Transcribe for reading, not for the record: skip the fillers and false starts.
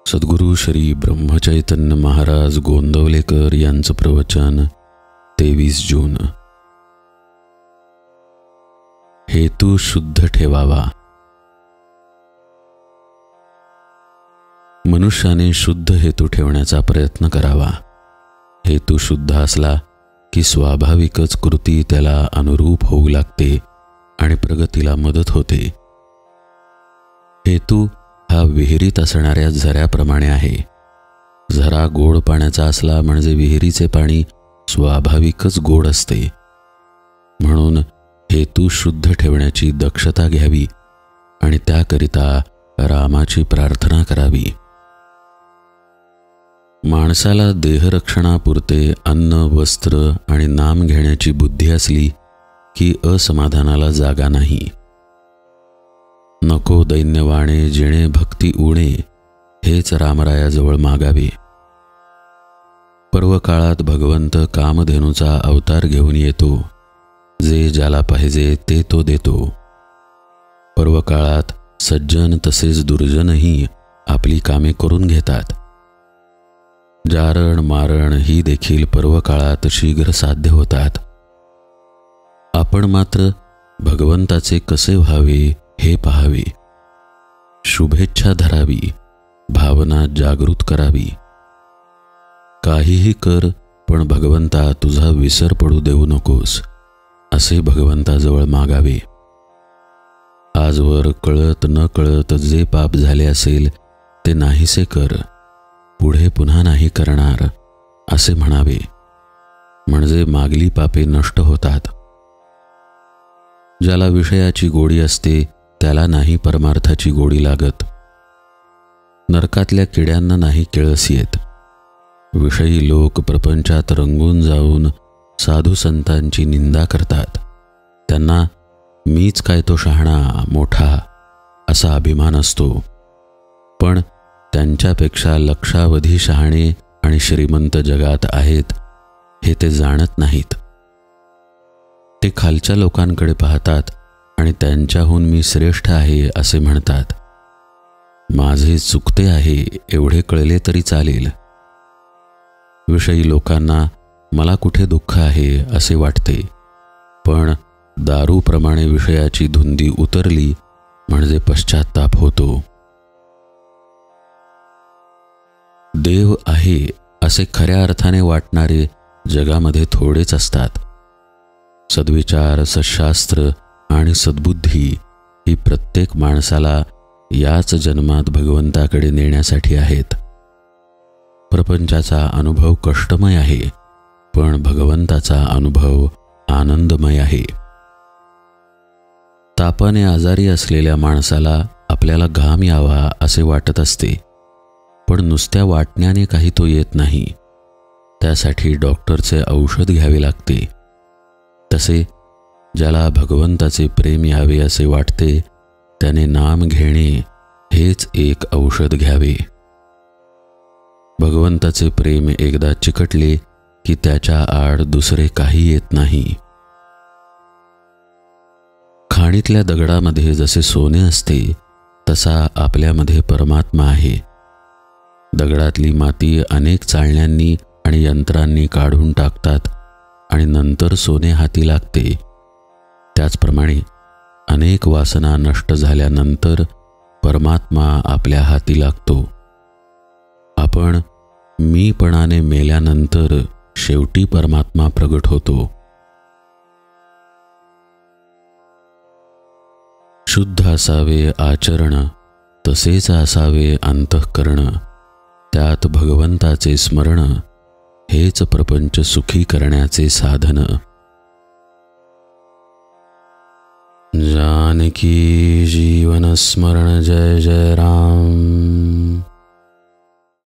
सद्गुरू श्री ब्रह्मचैतन्य महाराज गोंदवलेकर यांचं प्रवचन 23 जून. हेतू शुद्ध ठेवावा. मनुष्याने शुद्ध हेतू ठेवण्याचा प्रयत्न करावा. हेतू शुद्ध असला की स्वाभाविकच कृती त्याला अनुरूप होऊ लागते आणि प्रगतीला मदत होते. हेतू हा विहिरीत असणाऱ्या झऱ्याप्रमाणे आहे. झरा गोड पाण्याचा असला म्हणजे विहिरीचे पाणी स्वाभाविकच गोड असते. म्हणून हेतू शुद्ध ठेवण्याची दक्षता घ्यावी आणि त्याकरिता रामाची प्रार्थना करावी. माणसाला देहरक्षणापुरते अन्न, वस्त्र आणि नाम घेण्याची बुद्धी असली की असमाधानाला जागा नाही. नको दैन्यवाणे जेणे भक्ती उणे, हेच रामरायाजवळ मागावे. पर्वकाळात भगवंत कामधेनूचा अवतार घेऊन येतो. जे ज्याला पाहिजे ते तो देतो. पर्वकाळात सज्जन तसेच दुर्जनही आपली कामे करून घेतात. जारण मारण ही देखील पर्वकाळात शीघ्र साध्य होतात. आपण मात्र भगवंताचे कसे व्हावे हे पाहावे. शुभेच्छा धरावी, भावना जागृत करावी. काहीही कर, पण भगवंता तुझा विसर पडू देऊ नकोस, असे भगवंताजवळ मागावे. आजवर कळत न कळत जे पाप झाले असेल ते नाहीसे कर, पुढे पुन्हा नाही करणार, असे म्हणावे. म्हणजे मागली पापे नष्ट होतात. ज्याला विषयाची गोडी असते त्याला नाही परमार्थाची गोडी लागत. नरकातल्या किड्यांना नाही किळस येत. विषयी लोक प्रपंचात रंगून जाऊन साधू संतांची निंदा करतात. त्यांना मीच काय तो शहाणा मोठा असा अभिमान असतो. पण त्यांच्यापेक्षा लक्षावधी शहाणे आणि श्रीमंत जगात आहेत हे ते जाणत नाहीत. ते खालच्या लोकांकडे पाहतात आणि त्यांच्याहून मी श्रेष्ठ आहे असे म्हणतात. माझे चुकते आहे एवढे कळले तरी चालेल. विषयी लोकांना मला कुठे दुःख आहे असे वाटते. पण दारूप्रमाणे विषयाची धुंदी उतरली म्हणजे पश्चात्ताप होतो. देव आहे असे खऱ्या अर्थाने वाटणारे जगामध्ये थोडेच असतात. सद्विचार, सशास्त्र आणि सद्बुद्धी ही प्रत्येक माणसाला याच जन्मात भगवंताकडे नेण्यासाठी आहेत. प्रपंचाचा अनुभव कष्टमय आहे, पण भगवंताचा अनुभव आनंदमय आहे. तापाने आजारी असलेल्या माणसाला आपल्याला घाम यावा असे वाटत असते, पण नुसत्या वाटण्याने काही तो येत नाही. त्यासाठी डॉक्टरचे औषध घ्यावे लागते. तसे ज्याला भगवंताचे प्रेम यावे असे वाटते त्याने नाम घेणे हेच एक औषध घ्यावे. भगवंताचे प्रेम एकदा चिकटले की त्याच्या आड दुसरे काही येत नाही. खाणीतल्या दगडामध्ये जसे सोने असते तसा आपल्यामध्ये परमात्मा आहे. दगडातली माती अनेक चाळण्यांनी आणि यंत्रांनी काढून टाकतात आणि नंतर सोने हाती लागते. त्याचप्रमाणे अनेक वासना नष्ट झाल्यानंतर परमात्मा आपल्या हाती लागतो. आपण मीपणाने मेल्यानंतर शेवटी परमात्मा प्रगट होतो. शुद्ध असावे आचरण, तसेच असावे अंतःकरण. त्यात भगवंताचे स्मरण, हेच प्रपंच सुखी करण्याचे साधन. जानकी जीवन स्मरण जय जय राम.